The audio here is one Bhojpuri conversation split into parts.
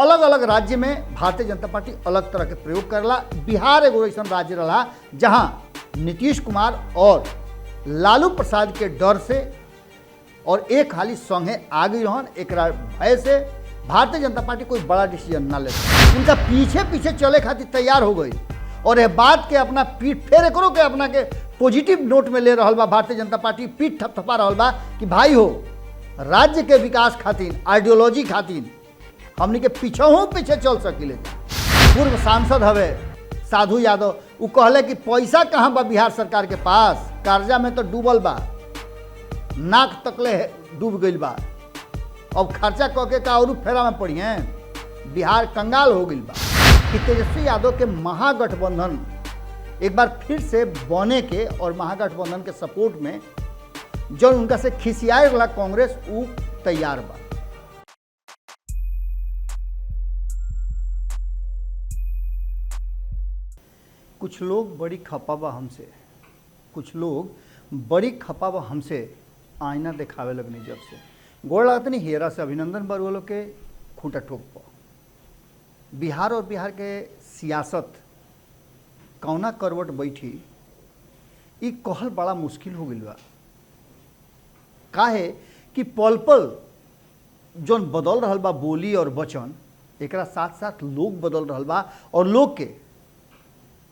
अलग अलग राज्य में भारतीय जनता पार्टी अलग तरह के प्रयोग करला। बिहार एगो ऐसा राज्य रहा जहां नीतीश कुमार और लालू प्रसाद के डर से और एक हाली संगे आ गई रहन, एक भय से भारतीय जनता पार्टी कोई बड़ा डिसीजन ना ले, उनका पीछे पीछे चले खातिर तैयार हो गई और यह बात के अपना पीठ फेर करो के अपना के पॉजिटिव नोट में ले रहा बा। भारतीय जनता पार्टी पीठ थपथपा रहा बा कि भाई हो, राज्य के विकास खातिर, आइडियोलॉजी खातिर हमनी के पीछे चल सकिले। पूर्व सांसद हवे साधु यादव, वो कहले कि पैसा कहाँ बा बिहार सरकार के पास, कर्जा में तो डूबल बा, नाक तकले डूब गई बा, अब खर्चा करके का और फेरा में पड़ी हैं, बिहार कंगाल हो गई बा। कि तेजस्वी यादव के महागठबंधन एक बार फिर से बने के और महागठबंधन के सपोर्ट में जो उनका से खिसियाए वाला कांग्रेस वो तैयार बा। कुछ लोग बड़ी खपा बा हमसे, कुछ लोग बड़ी खपा बा हमसे, आईना दिखावे लगनी जब से गोड़ लगता नहीं हेरा से अभिनंदन बरवालों के खूंटा ठोक पा। बिहार और बिहार के सियासत कौना करवट बैठी ई कहल बड़ा मुश्किल हो गई बा। काहे कि पल पल जौन बदल रहा बा बोली और वचन, एकरा साथ साथ लोग बदल रहा बा और लोग के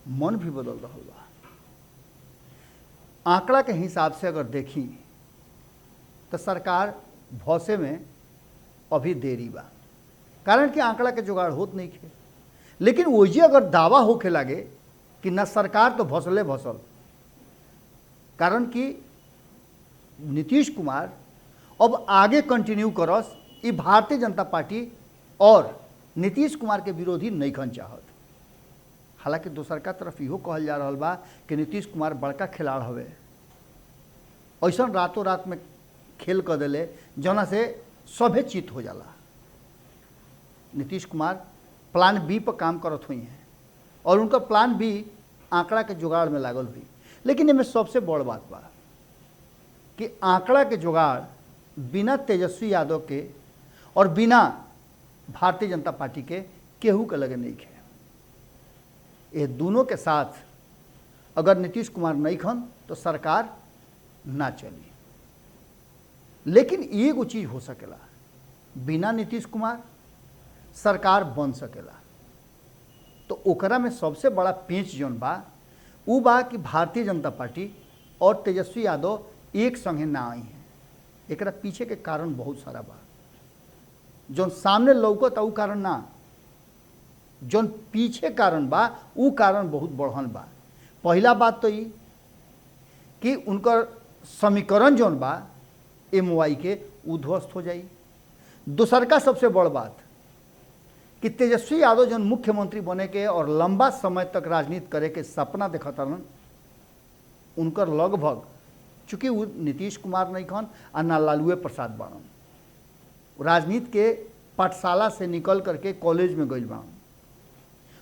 मन भी बदल रहा बा। आंकड़ा के हिसाब से अगर देखी तो सरकार भौसे में अभी देरी बा, कारण कि आंकड़ा के जुगाड़ होत नहीं खे। लेकिन वही अगर दावा होके लगे कि न सरकार तो भौसले भौसल, कारण कि नीतीश कुमार अब आगे कंटिन्यू करस, ई भारतीय जनता पार्टी और नीतीश कुमार के विरोधी नहीं खन चाहत। हालांकि दोसर का तरफ इहो कहल जा रहा बा कि नीतीश कुमार बड़का खिलाड़ हवे, ऐसा रातों रात में खेल कर दिले जना से सभे चित हो जाला। नीतीश कुमार प्लान बी पर काम करत हुई हैं और उनका प्लान बी आंकड़ा के जुगाड़ में लागल हुई। लेकिन इनमें सबसे बड़ बात बा कि आंकड़ा के जुगाड़ बिना तेजस्वी यादव के और बिना भारतीय जनता पार्टी के केहू के लगे नहीं खे। ये दोनों के साथ अगर नीतीश कुमार नहीं खन तो सरकार ना चली। लेकिन एगो चीज हो सकेला, बिना नीतीश कुमार सरकार बन सकेला। तो ओकरा में सबसे बड़ा पेंच जौन बा उ बा कि भारतीय जनता पार्टी और तेजस्वी यादव एक संगे ना आई हैं। एकरा पीछे के कारण बहुत सारा बा, जौन सामने लौकत उ कारण ना, जौन पीछे कारण बा उ कारण बहुत बढ़न बा। पहला बात तो ये कि उनकर समीकरण जौन बा MY के उध्वस्त हो जाई। दूसर का सबसे बड़ बात कि तेजस्वी यादव जौन मुख्यमंत्री बने के और लंबा समय तक राजनीति करे के सपना देखतन, उनकर लगभग, चूँकि वो नीतीश कुमार नहीं खन और ना लालू प्रसाद बाड़न, राजनीति के पाठशाला से निकल करके कॉलेज में गई बाड़न।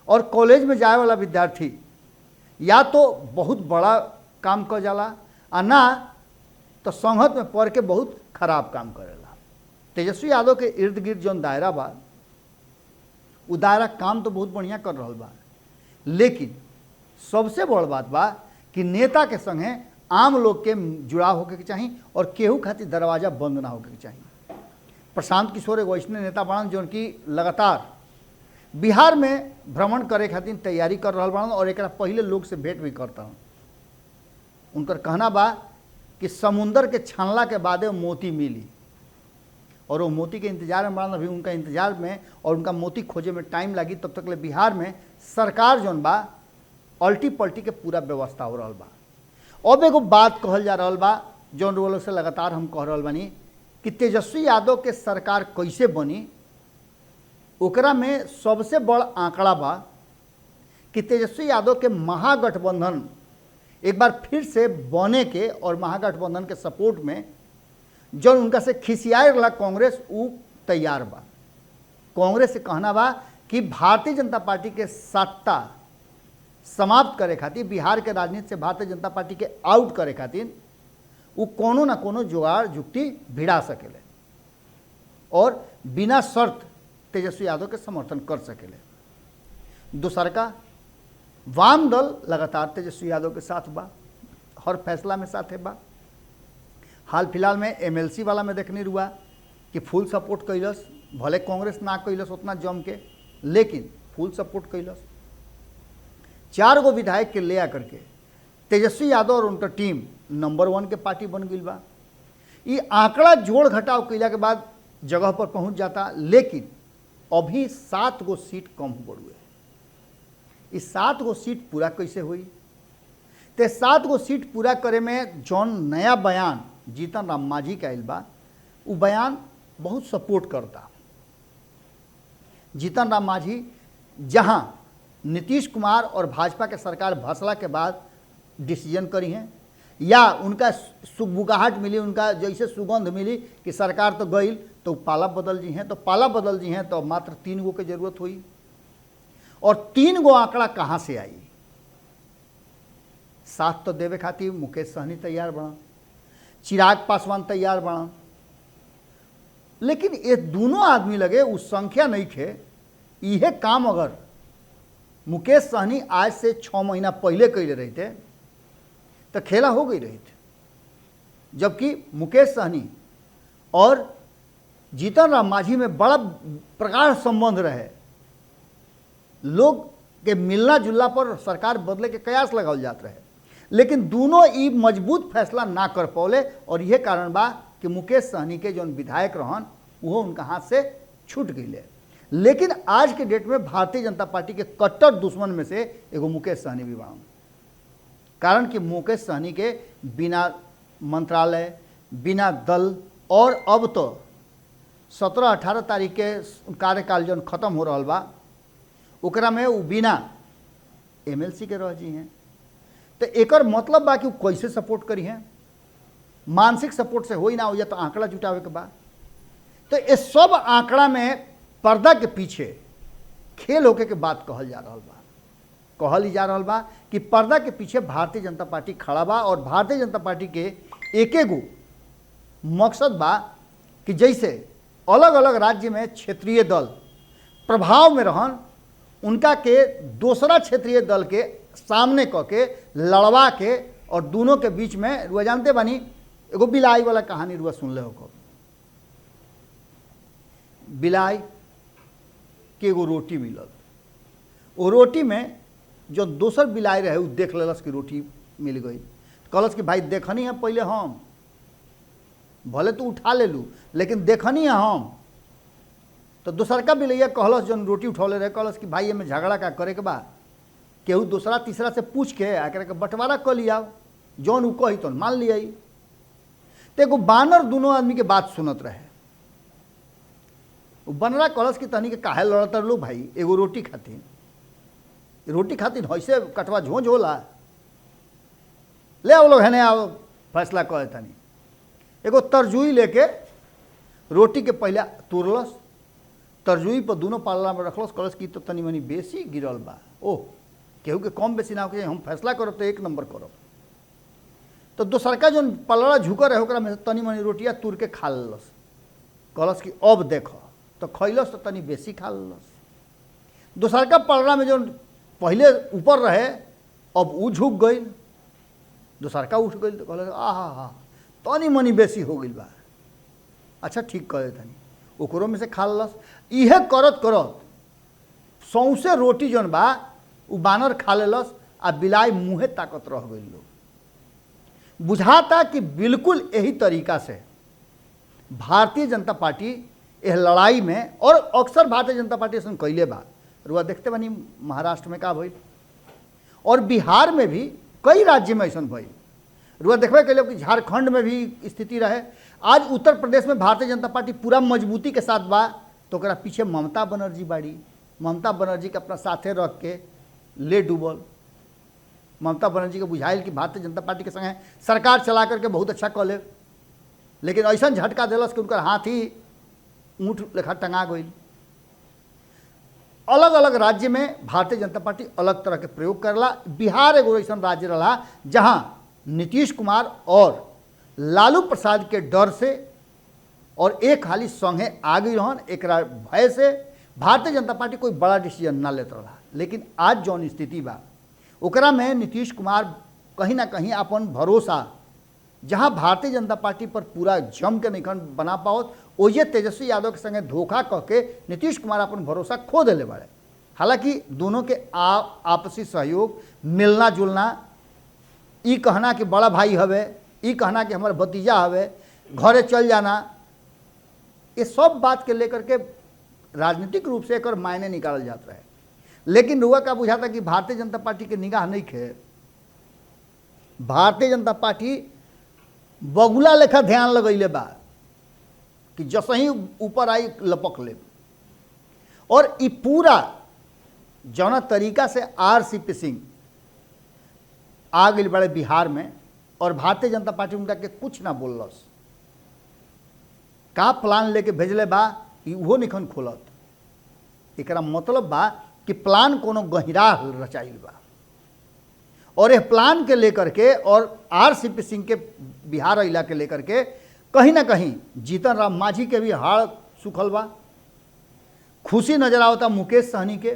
और कॉलेज में जाए वाला विद्यार्थी या तो बहुत बड़ा काम कर जाला और ना तो संगत में पढ़ के बहुत खराब काम करेला। तेजस्वी यादव के इर्द गिर्द जौन दायरा बा उ दायरा काम तो बहुत बढ़िया कर रहा बा, लेकिन सबसे बड़ बात बा कि नेता के संगे आम लोग के जुड़ाव होके के चाहिए और केहू खातिर दरवाजा बंद ना होके के चाहिए। प्रशांत किशोर एगो ऐसने नेता बाड़न जौन की लगातार बिहार में भ्रमण करे खातिर तैयारी कर रहा बाड़न और एकरा पहले लोग से भेंट भी करता हूँ। उनकर कहना बा कि समुंदर के छानला के बाद मोती मिली और वो मोती के इंतजार में बाड़न। अभी उनका इंतजार में और उनका मोती खोजे में टाइम लगी, तब तक ले बिहार में सरकार जौन बा अल्टी पल्टी के पूरा व्यवस्था हो रहा बा। अब एगो बात कहल जा रहा बा जौन लोग से लगातार हम कह रहा बानी कि तेजस्वी यादव के सरकार कैसे बनी। ओकरा में सबसे बड़ आंकड़ा बा कि तेजस्वी यादव के महागठबंधन एक बार फिर से बने के और महागठबंधन के सपोर्ट में जो उनका से खिसियाए वाला कांग्रेस वो तैयार बा। कांग्रेस से कहना बा कि भारतीय जनता पार्टी के सत्ता समाप्त करे खातिर, बिहार के राजनीति से भारतीय जनता पार्टी के आउट करे खातिर वो कोनो ना कोनो जुगाड़ जुक्ति भिड़ा सकेले और बिना शर्त तेजस्वी यादव के समर्थन कर सकेले। दूसर का वाम दल लगातार तेजस्वी यादव के साथ बा, हर फैसला में साथे बा। हाल फिलहाल में एमएलसी वाला में देखने रुआ कि फुल सपोर्ट कैलस, भले कांग्रेस ना कैलस उतना जम के, लेकिन फुल सपोर्ट कैलस। 4 गो विधायक के ले आकर के तेजस्वी यादव और उनका टीम नंबर 1 के पार्टी बन गई बा। ये आंकड़ा जोड़ घटाव कैला के बाद जगह पर पहुंच जाता, लेकिन अभी 7 गो सीट कम हो गए। इस 7 गो सीट पूरा कैसे हुई? ते 7 गो सीट पूरा करे में जौन नया बयान जीतन राम मांझी का आइल बा, वो बयान बहुत सपोर्ट करता। जीतन राम मांझी जहां नीतीश कुमार और भाजपा के सरकार भसला के बाद डिसीजन करी हैं, या उनका सुगबुगाहट मिली, उनका जैसे सुगंध मिली कि सरकार तो गई तो पाला बदल जी हैं, तो पाला बदल जी हैं तो मात्र 3 गो की जरूरत हुई। और 3 गो आंकड़ा कहाँ से आई? 7 तो देवे खातिर मुकेश सहनी तैयार बना, चिराग पासवान तैयार बना, लेकिन ये दोनों आदमी लगे उस संख्या नहीं थे। यह काम अगर मुकेश सहनी आज से 6 महीना पहले कैले रहे थे तो खेला हो गई रही थी। जबकि मुकेश सहनी और जीतन राम मांझी में बड़ा प्रगाढ़ संबंध रहे, लोग के मिलना जुलना पर सरकार बदले के कयास लगाल जात रहे, लेकिन दोनों ई मजबूत फैसला ना कर पौले। और यह कारण बा कि मुकेश सहनी के जो विधायक रहन वो उनका हाथ से छूट गई। लेकिन आज के डेट में भारतीय जनता पार्टी के कट्टर दुश्मन में से एगो मुकेश सहनी भी बा। कारण कि मुकेश सहनी के बिना मंत्रालय, बिना दल, और अब तो 17-18 तारीख के कार्यकाल जो खत्म हो रहा बा, ओकरा में वो बिना एमएलसी के रह जी हैं। तो एकर मतलब बा कि कैसे सपोर्ट करी हैं? मानसिक सपोर्ट से हो ही ना हो, या तो आंकड़ा जुटावे के बा। तो ये सब आंकड़ा में पर्दा के पीछे खेल होके के बात कहल जा रहा बा। कहल ही जा रहा बा कि पर्दा के पीछे भारतीय जनता पार्टी खड़ा बा, और भारतीय जनता पार्टी के एक गो मकसद बा कि जैसे अलग अलग राज्य में क्षेत्रीय दल प्रभाव में रहन, उनका के दूसरा क्षेत्रीय दल के सामने करके लड़वा के, और दोनों के बीच में रुआ जानते बानी एगो बिलाई वाला कहानी रुआ सुन ले हो। बिलाई के एगो रोटी मिलल, वो रोटी में जो दोसर बिलाई रहे वो देख लेलस कि रोटी मिल गई, कहलस कि भाई देखनी है पहले हम, भले तो उठा ले लू लेकिन देखनी है हम। तो दोसरका बिलैया कहलस जो रोटी उठौले रहे, कहलस कि भाई में झगड़ा का करे के बा, केहू दूसरा तीसरा से पूछ के आकर के बंटवारा कर लिया, जौन उ कही तो मान लिया। तो एगो बानर दोनों आदमी के बात सुनत रहे। बनरा कहलस कि तनी के काहे लड़त लो भाई, एगो रोटी खातिर, रोटी खातिर ऐसे कटवा झोंझ होला, ले आओ लोग है आओ फैसला करे तनी। एगो तरजुई लेके रोटी के पहले तुरलस, तरजुई पर दोनों पाला में रखलस, कहलस कि तो तनी मनी बेसी गिरल बा, ओह केहू के कम बेसी ना हो, हम फैसला करब तो 1 नंबर करब। तो दोसरका जो पलड़ा झुकर रहे ओकरा में तनी मनी रोटिया तुर के खा लेलस, कहलस कि अब देख, तो खैलस तो तनी बेसी खा लेलस। दोसरका पलड़ा में जो पहले ऊपर रहे अब वो झुक गई, दोसरका उठ गई, तो कहलस आहा हा तनी मनी बेसी हो गई बा, अच्छा ठीक करे तनी, ओकरों में से खा लेलस। इहे करत करत सौंसे रोटी जौन बा उ बानर खा लेलस, आ बिलाई मुँहे ताकत रह गई। लोग बुझाता कि बिल्कुल यही तरीका से भारतीय जनता पार्टी यह लड़ाई में, और अक्सर भारतीय जनता पार्टी ऐसा कैले बा, रुआ देखते बनी महाराष्ट्र में का भइल, और बिहार में भी कई राज्य में ऐसा भइल। रुआ देखबे कैले कि झारखंड में भी स्थिति रहे। आज उत्तर प्रदेश में भारतीय जनता पार्टी पूरा मजबूती के साथ बा, तो ओकरा पीछे ममता बनर्जी बाड़ी। ममता बनर्जी के अपना साथे रख के ले डूबल। ममता बनर्जी के बुझाइल कि भारतीय जनता पार्टी के संगे सरकार चला करके बहुत अच्छा कर ले, लेकिन ऐसा झटका दिलस कि उनका हाथ ही ऊँट लेखा टंगा गई। अलग अलग राज्य में भारतीय जनता पार्टी अलग तरह के प्रयोग करला। बिहार एगो ऐसा राज्य रहा जहां नीतीश कुमार और लालू प्रसाद के डर से और एक हाली संगे आ गई रहन, एक भय से भारतीय जनता पार्टी कोई बड़ा डिसीजन ना लेत रहा, लेकिन आज जौन स्थिति बा ओकरा में नीतीश कुमार कहीं ना कहीं अपन भरोसा जहां भारतीय जनता पार्टी पर पूरा जम के नहीं बना पाओ, ओजे तेजस्वी यादव के संगे धोखा कह के नीतीश कुमार अपन भरोसा खो दिले बाड़े। हालांकि दोनों के आपसी सहयोग, मिलना जुलना, ई कहना कि बड़ा भाई हवे, ई कहना कि हमारे भतीजा हवे, घरे चल जाना, ये सब बात के लेकर के राजनीतिक रूप से एक मायने निकाल जाता है। लेकिन रुआ का बुझाता कि भारतीय जनता पार्टी के निगाह नहीं खे, भारतीय जनता पार्टी बगुला लेखा ध्यान लगैले बा कि जैसे ही ऊपर आई लपक ले। और ई पूरा जौना तरीका से RCP सिंह आ गई बड़े बिहार में और भारतीय जनता पार्टी उनका के कुछ ना बोलस, का प्लान लेके भेजले बा वो निखन खोलत। एकरा मतलब बा कि प्लान कोनो गहिरा रचाइल बा और यह प्लान के लेकर के और RCP सिंह के बिहार इला के लेकर के कहीं ना कहीं जीतन राम मांझी के भी हाड़ सुखल बा। खुशी नजर आवता मुकेश सहनी के,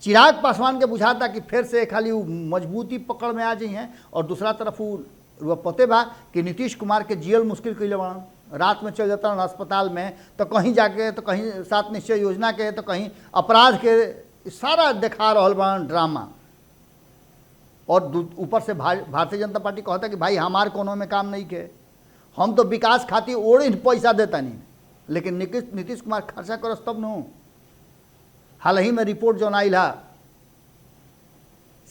चिराग पासवान के बुझाता कि फिर से खाली मजबूती पकड़ में आ जाई हैं। और दूसरा तरफ वो पते बा कि नीतीश कुमार के जियल मुश्किल कैले बा, रात में चल जाता अस्पताल में, तो कहीं जाके, तो कहीं 7 निश्चय योजना के, तो कहीं अपराध के, सारा देखा रहल बा ड्रामा। और ऊपर से भारतीय जनता पार्टी कहता कि भाई हमार कोनो में काम नहीं के, हम तो विकास खातिर ओढ़ी पैसा देता नहीं, लेकिन नीतीश कुमार खर्चा करस तब न। हाल ही में रिपोर्ट जो आयल है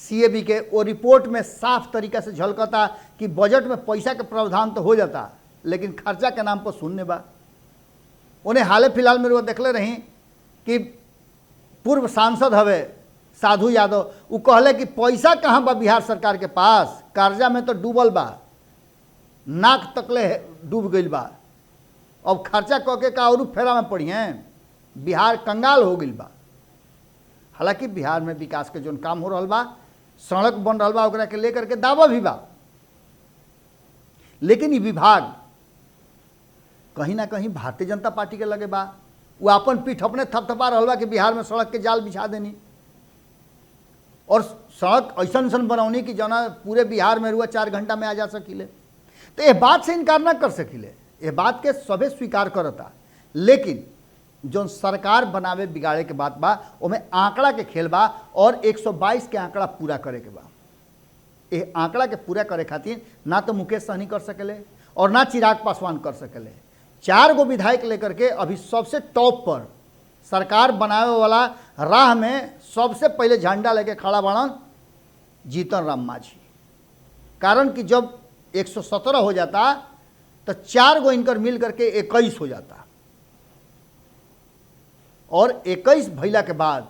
CAB के, वो रिपोर्ट में साफ तरीका से झलकता कि बजट में पैसा के प्रावधान तो हो जाता, लेकिन खर्चा के नाम पर शून्य बा। उन्हें हाल फिलहाल में वो देखले रही कि पूर्व सांसद हवे साधु यादव, वो कहले कि पैसा कहाँ बा बिहार सरकार के पास, कर्जा में तो डूबल बा, नाक तकले डूब गई बा, अब खर्चा कह के का और फेरा में पड़ी हैं, बिहार कंगाल हो गई बा। हालांकि बिहार में विकास के जो काम हो रहा बा, सड़क बन रहा बा, ओकरा के लेकर के दावा भी बा, लेकिन ये विभाग कहीं ना कहीं भारतीय जनता पार्टी के लगे बा। वो अपन पीठ अपने थपथपा रहा बा कि बिहार में सड़क के जाल बिछा देनी और सड़क ऐसा बनौनी कि जना पूरे बिहार में रुआ 4 घंटा में आ जा सकिले। तो यह बात से इनकार ना कर सकिले, ये बात के सभे स्वीकार करता, लेकिन जो सरकार बनावे बिगाड़े के बात बा ओमें आंकड़ा के खेल बा और 122 के आंकड़ा पूरा करे के बा। ये आंकड़ा के पूरा करे खातिर ना तो मुकेश सहनी कर सकेले और ना चिराग पासवान कर सकेले। 4 गो विधायक लेकर के अभी सबसे टॉप पर सरकार बनावे वाला राह में सबसे पहले झंडा लेके खड़ा बनन जीतन राम मांझी। कारण कि जब 117 हो जाता तो 4 गो इनकर मिल करके 21 हो जाता, और 21 भैला के बाद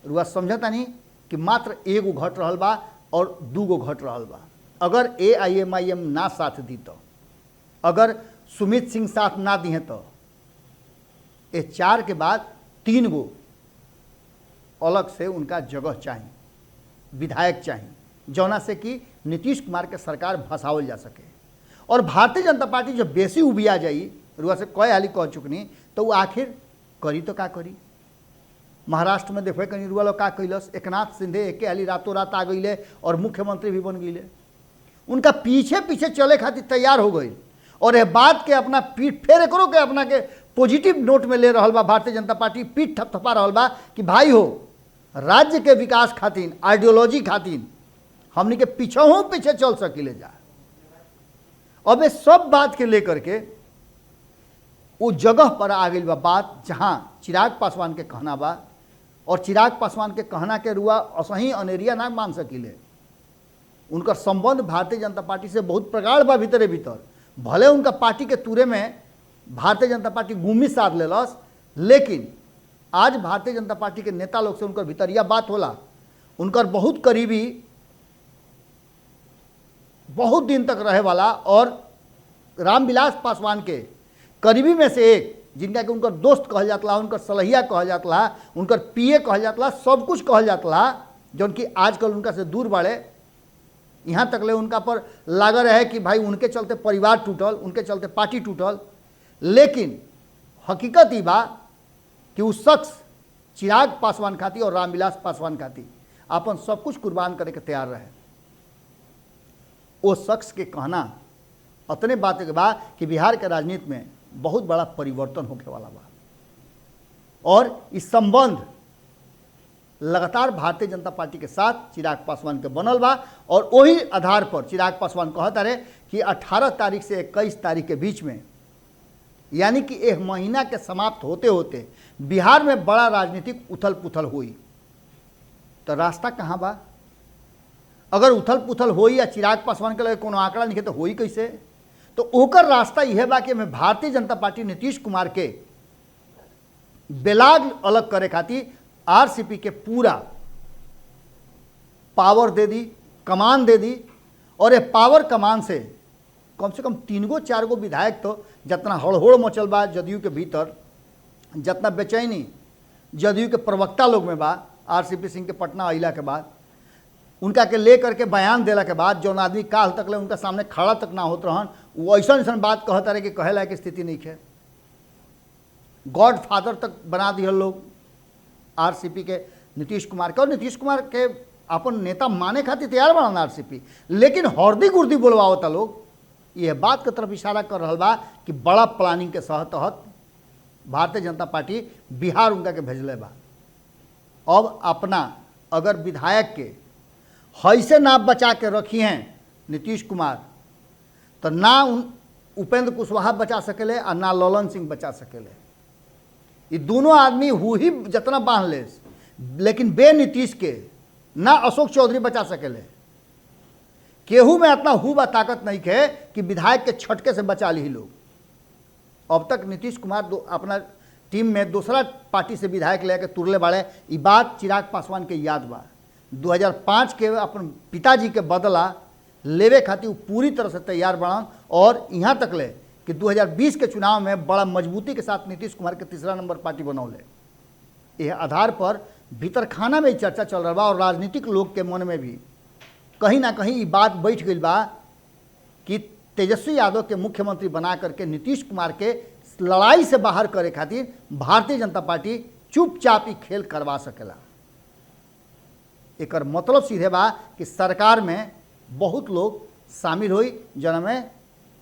रुआ समझता नहीं कि मात्र 1 गो घट रहल बा और 2 गो घट रहल बा। अगर AIMIM ना साथ दी तो, अगर सुमित सिंह साथ ना दिए तो ये 4 के बाद 3 गो अलग से उनका जगह चाहिए, विधायक चाहिए, जौना से कि नीतीश कुमार के सरकार भसावल जा सके। और भारतीय जनता पार्टी जब बेसी उबिया जाई, रुआ से कई हाली कह चुकनी, तो वो आखिर करी तो का करी। महाराष्ट्र में देखे कहीं रुआ लोग का कैलस, एकनाथ शिंदे एक हाली रातों रात आ गई और मुख्यमंत्री भी बन गई, उनका पीछे पीछे चले खातिर तैयार हो गई। और यह बात के अपना पीठ फेर करो के अपना के पॉजिटिव नोट में ले रहा बा भारतीय जनता पार्टी, पीठ थपथपा रहा बा कि भाई हो राज्य के विकास खातिर, आइडियोलॉजी खातिर हमनी के पीछे चल सकिले जा। अब ये सब बात के लेकर के वो जगह पर आ गई बा बात जहां चिराग पासवान के कहना बा, और चिराग पासवान के कहना के रुआ असही अनेरिया ना मान सकिले। उनका संबंध भारतीय जनता पार्टी से बहुत प्रगाढ़ बा भीतरे भीतर। भले उनका पार्टी के तुरे में भारतीय जनता पार्टी गुमी साध लेलस, लेकिन आज भारतीय जनता पार्टी के नेता लोग से उनकर भीतरिया बात होला। उनकर बहुत करीबी, बहुत दिन तक रहे वाला और रामविलास पासवान के करीबी में से एक, जिनका कि उनकर दोस्त कहल जाता, उनकर सलहिया कहल जाता, उनकर PA कहल जाता, सब कुछ कहल जाता, जो उनकी आजकल उनका से दूर बाड़े। यहाँ तक ले उनका पर लागल है कि भाई उनके चलते परिवार टूटल, उनके चलते पार्टी टूटल। लेकिन हकीकत ही बा कि उस शख्स चिराग पासवान खातिर और रामविलास पासवान खातिर अपन सब कुछ कुर्बान करे के तैयार रहे। वो शख्स के कहना अतने बात के बाद कि बिहार के राजनीति में बहुत बड़ा परिवर्तन होने वाला बा और इस संबंध लगातार भारतीय जनता पार्टी के साथ चिराग पासवान के बनल बा और वही आधार पर चिराग पासवान कहता रहे कि 18 तारीख से 21 तारीख के बीच में, यानी कि एक महीना के समाप्त होते होते बिहार में बड़ा राजनीतिक उथल पुथल हुई। तो रास्ता कहाँ बा? अगर उथल पुथल होई या चिराग पासवान के लगे कोनो आंकड़ा नहीं तो होई कैसे? तो ओकर रास्ता यह बा कि मैं भारतीय जनता पार्टी नीतीश कुमार के बेलाग अलग करे खातिर आरसीपी के पूरा पावर दे दी, कमान दे दी और ये पावर कमान से कम 3-4 गो विधायक तो जितना हड़होड़ मचल बा जदयू के भीतर, जितना बेचैनी जदयू के प्रवक्ता लोग में बा, आरसीपी सिंह के पटना अइला के बाद उनका के ले करके बयान देला के बाद जौन आदमी काल तक ले उनका सामने खड़ा तक ना होत रहन, वो ऐसा बात कहता रहे कि कहे लायक स्थिति नहीं है। गॉड फादर तक बना दिया लोग आरसीपी के नीतीश कुमार के, और नीतीश कुमार के अपन नेता माने खातिर तैयार बना आरसीपी, लेकिन हर्दी गुर्दी बोलवावता लोग यह बात के तरफ इशारा कर रहा बा कि बड़ा प्लानिंग के तहत भारतीय जनता पार्टी बिहार उनका के भेजले बा। अब अपना अगर विधायक के हैसे ना बचा के रखी हैं नीतीश कुमार, तो ना उपेंद्र कुशवाहा बचा सकेले और ना ललन सिंह बचा सकेले। ये दोनों आदमी ही जितना बांध ले, लेकिन बे नीतीश के ना अशोक चौधरी बचा सकेले। केहू में इतना हुआ ताकत नहीं है कि विधायक के छटके से बचा ली लोग। अब तक नीतीश कुमार अपना टीम में दूसरा पार्टी से विधायक लेके तुरले बाड़े, ये बात चिराग पासवान के याद बा। 2005 के अपन पिताजी के बदला लेवे खातिर पूरी तरह से तैयार बढ़न और यहाँ तक ले कि 2020 के चुनाव में बड़ा मजबूती के साथ नीतीश कुमार के तीसरा नंबर पार्टी बनौले। यह आधार पर भीतर खाना में चर्चा चल रहा बा और राजनीतिक लोग के मन में भी कहीं ना कहीं ये बात बैठ गई बा कि तेजस्वी यादव के मुख्यमंत्री बना करके नीतीश कुमार के लड़ाई से बाहर करे खातिर भारतीय जनता पार्टी चुपचाप ही खेल करवा सकेला। एकर मतलब सीधे बा कि सरकार में बहुत लोग शामिल हुई, जिनमें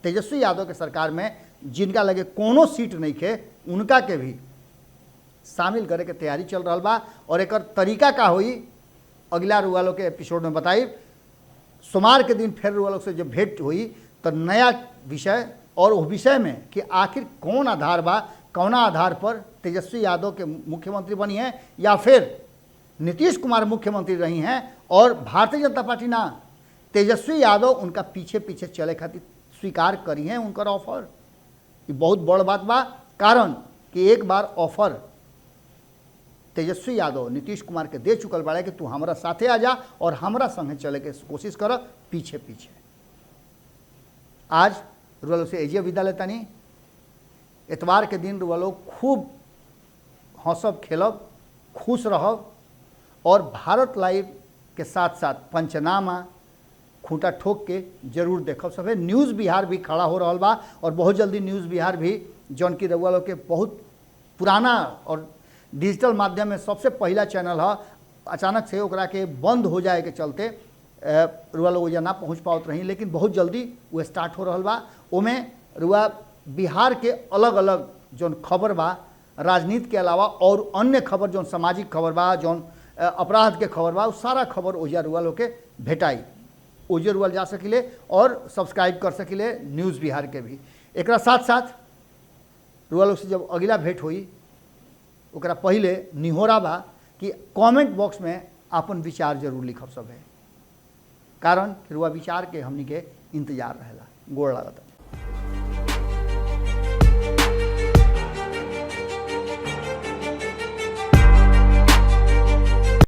तेजस्वी यादव के सरकार में जिनका लगे कोनो सीट नहीं खे उनका के भी शामिल करे के तैयारी चल रहा बा। और एकर तरीका का हुई अगला रुआ लोग के एपिसोड में बताई। सोमवार के दिन फिर रुआ लोग से जब भेंट हुई तो नया विषय और उस विषय में कि आखिर कौन आधार बा, कौना आधार पर तेजस्वी यादव के मुख्यमंत्री बनी है या फिर नीतीश कुमार मुख्यमंत्री रही हैं और भारतीय जनता पार्टी ना तेजस्वी यादव उनका पीछे पीछे चले खातिर स्वीकार करी हैं उनकर ऑफर। ये बहुत बड़ बात बा, कारण कि एक बार ऑफर तेजस्वी यादव नीतीश कुमार के दे चुकल बाड़े कि तू हमारा साथे आ जा और हमारा संगे चले के कोशिश कर पीछे पीछे। आज रुआ लोग से एजिया विदा लेतानी। एतवार के दिन रुआ लोग खूब हंसब खेलब, खुश रहब और भारत लाइव के साथ साथ पंचनामा खूंटा ठोक के जरूर देखब। सभे न्यूज़ बिहार भी खड़ा हो रहा बा और बहुत जल्दी न्यूज़ बिहार भी जौन की रउआ लोग के बहुत पुराना और डिजिटल माध्यम में सबसे पहला चैनल है, अचानक से ओकरा के बंद हो जाए के चलते रुआ लोग ना पहुँच पावत रही, लेकिन बहुत जल्दी वो स्टार्ट हो रहा बा। ओमे रुआ बिहार के अलग अलग जौन खबर बा राजनीति के अलावा और अन्य खबर जौन सामाजिक खबर बा, जौन अपराध के खबर बा, सारा खबर ओजा रुआ लोग के भेटाई। ओजे रुआ जा सकिले और सब्सक्राइब कर सकिले न्यूज़ बिहार के भी। एक साथ साथ रुआ लोग से जब अगला भेंट हुई ओकरा पहले निहोरा बा कि कमेंट बॉक्स में अपन विचार जरूर लिखब सब है, कारण रुआ विचार के हमनी के इंतजार रहेला। गोड़ लागत।